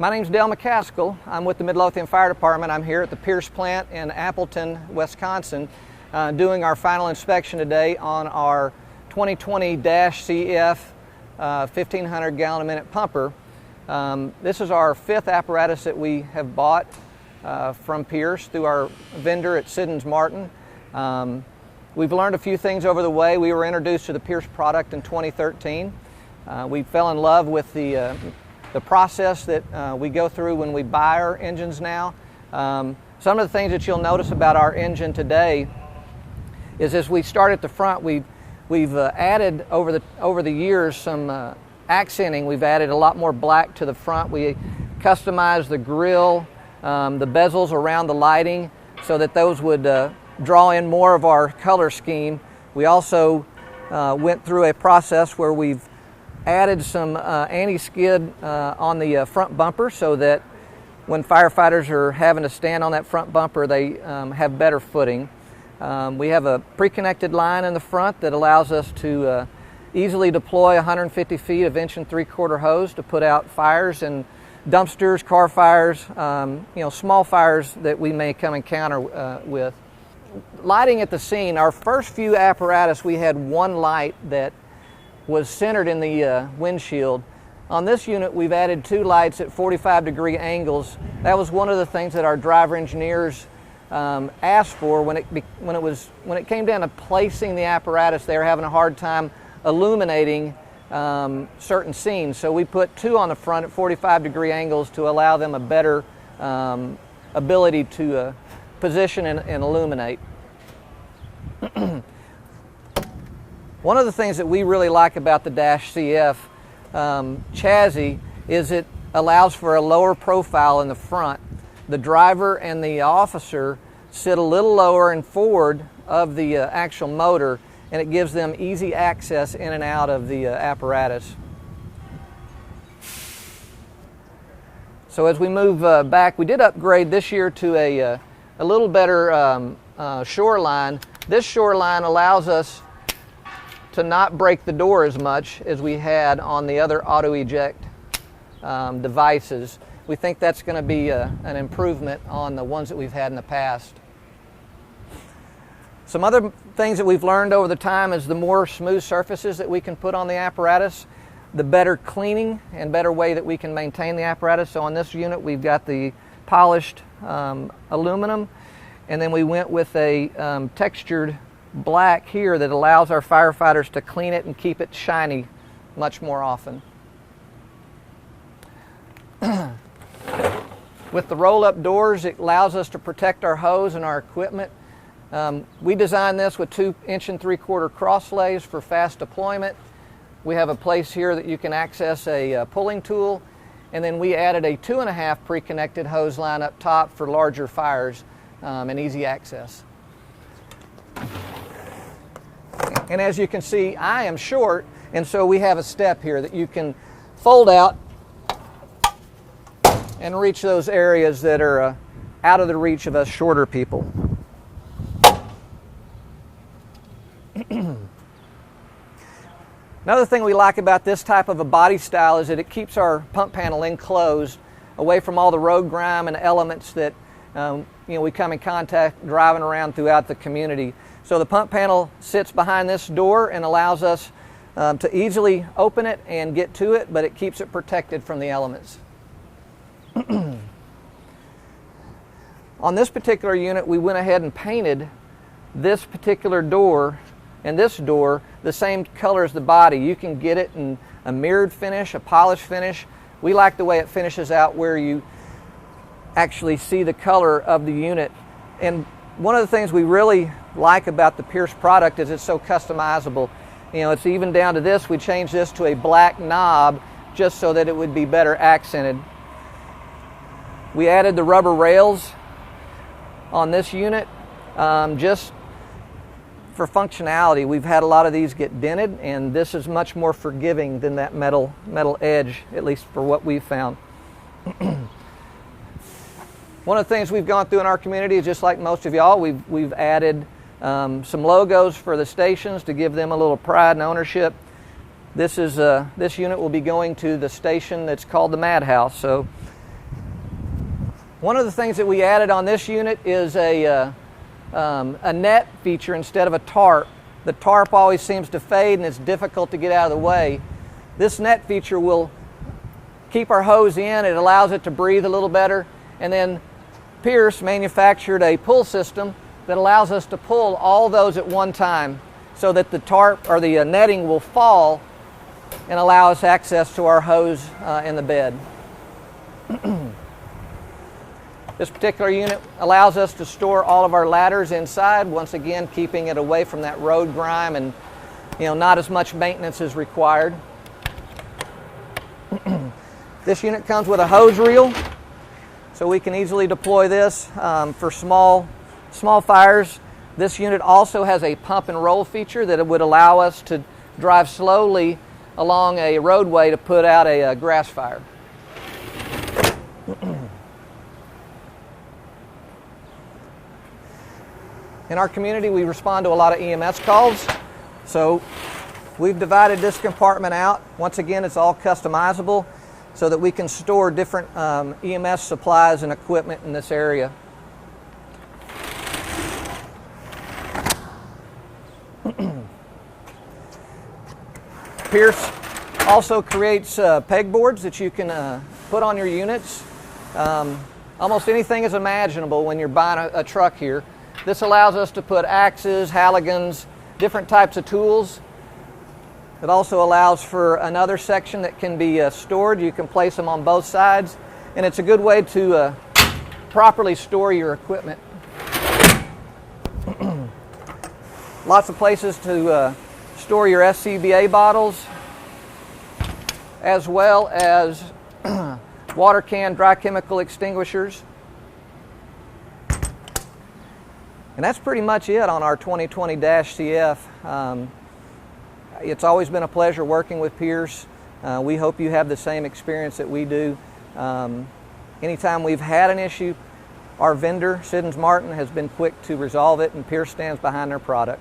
My name's Dale McCaskill. I'm with the Midlothian Fire Department. I'm here at the Pierce plant in Appleton, Wisconsin, doing our final inspection today on our 2020-CF 1,500 gallon a minute pumper. This is our fifth apparatus that we have bought from Pierce through our vendor at Siddons Martin. We've learned a few things over the way. We were introduced to the Pierce product in 2013. We fell in love with the process that we go through when we buy our engines now. Some of the things that you'll notice about our engine today is, as we start at the front, we've added over the years some accenting. We've added a lot more black to the front. We customized the grille, the bezels around the lighting, so that those would draw in more of our color scheme. We also went through a process where we've added some anti-skid on the front bumper, so that when firefighters are having to stand on that front bumper, they have better footing. We have a pre-connected line in the front that allows us to easily deploy 150 feet of 1 3/4 hose to put out fires and dumpsters, car fires, small fires that we may come encounter with. Lighting at the scene, our first few apparatus, we had one light that was centered in the windshield. On this unit, we've added two lights at 45-degree angles. That was one of the things that our driver engineers asked for when it came down to placing the apparatus. They were having a hard time illuminating certain scenes, so we put two on the front at 45-degree angles to allow them a better ability to position and illuminate. One of the things that we really like about the -CF chassis is it allows for a lower profile in the front. The driver and the officer sit a little lower and forward of the actual motor, and it gives them easy access in and out of the apparatus. So as we move back, we did upgrade this year to a little better shoreline. This shoreline allows us to not break the door as much as we had on the other auto eject devices. We think that's going to be an improvement on the ones that we've had in the past. Some other things that we've learned over the time is the more smooth surfaces that we can put on the apparatus, the better cleaning and better way that we can maintain the apparatus. So on this unit, we've got the polished aluminum, and then we went with a textured black here that allows our firefighters to clean it and keep it shiny much more often. With the roll-up doors, it allows us to protect our hose and our equipment. We designed this with 2 1 3/4 Crosslays for fast deployment. We have a place here that you can access a pulling tool, and then we added a 2.5 pre-connected hose line up top for larger fires and easy access. And as you can see, I am short, and so we have a step here that you can fold out and reach those areas that are out of the reach of us shorter people. Another thing we like about this type of a body style is that it keeps our pump panel enclosed, away from all the road grime and elements that we come in contact driving around throughout the community. So the pump panel sits behind this door and allows us to easily open it and get to it, but it keeps it protected from the elements. On this particular unit, we went ahead and painted this particular door and this door the same color as the body. You can get it in a mirrored finish, a polished finish. We like the way it finishes out where you actually see the color of the unit. And one of the things we really like about the Pierce product is it's so customizable. It's even down to this. We changed this to a black knob just so that it would be better accented. We added the rubber rails on this unit just for functionality. We've had a lot of these get dented, and this is much more forgiving than that metal edge, at least for what we've found. One of the things we've gone through in our community is, just like most of y'all, we've added some logos for the stations to give them a little pride and ownership. This unit will be going to the station that's called the Madhouse. So One of the things that we added on this unit is a net feature instead of a tarp. The tarp always seems to fade and it's difficult to get out of the way. This net feature will keep our hose in. It allows it to breathe a little better. And then Pierce manufactured a pull system that allows us to pull all those at one time so that the tarp or the netting will fall and allow us access to our hose in the bed. This particular unit allows us to store all of our ladders inside, once again keeping it away from that road grime and not as much maintenance is required. This unit comes with a hose reel, so we can easily deploy this for small fires. This unit also has a pump and roll feature that would allow us to drive slowly along a roadway to put out a grass fire. In our community, we respond to a lot of EMS calls, so we've divided this compartment out. Once again, it's all customizable so that we can store different EMS supplies and equipment in this area. Pierce also creates pegboards that you can put on your units. Almost anything is imaginable when you're buying a truck here. This allows us to put axes, haligans, different types of tools. It also allows for another section that can be stored. You can place them on both sides, and it's a good way to properly store your equipment. Lots of places to store your SCBA bottles, as well as water can dry chemical extinguishers. And that's pretty much it on our 2020-CF. It's always been a pleasure working with Pierce. We hope you have the same experience that we do. Anytime we've had an issue, our vendor, Siddons Martin, has been quick to resolve it, and Pierce stands behind their product.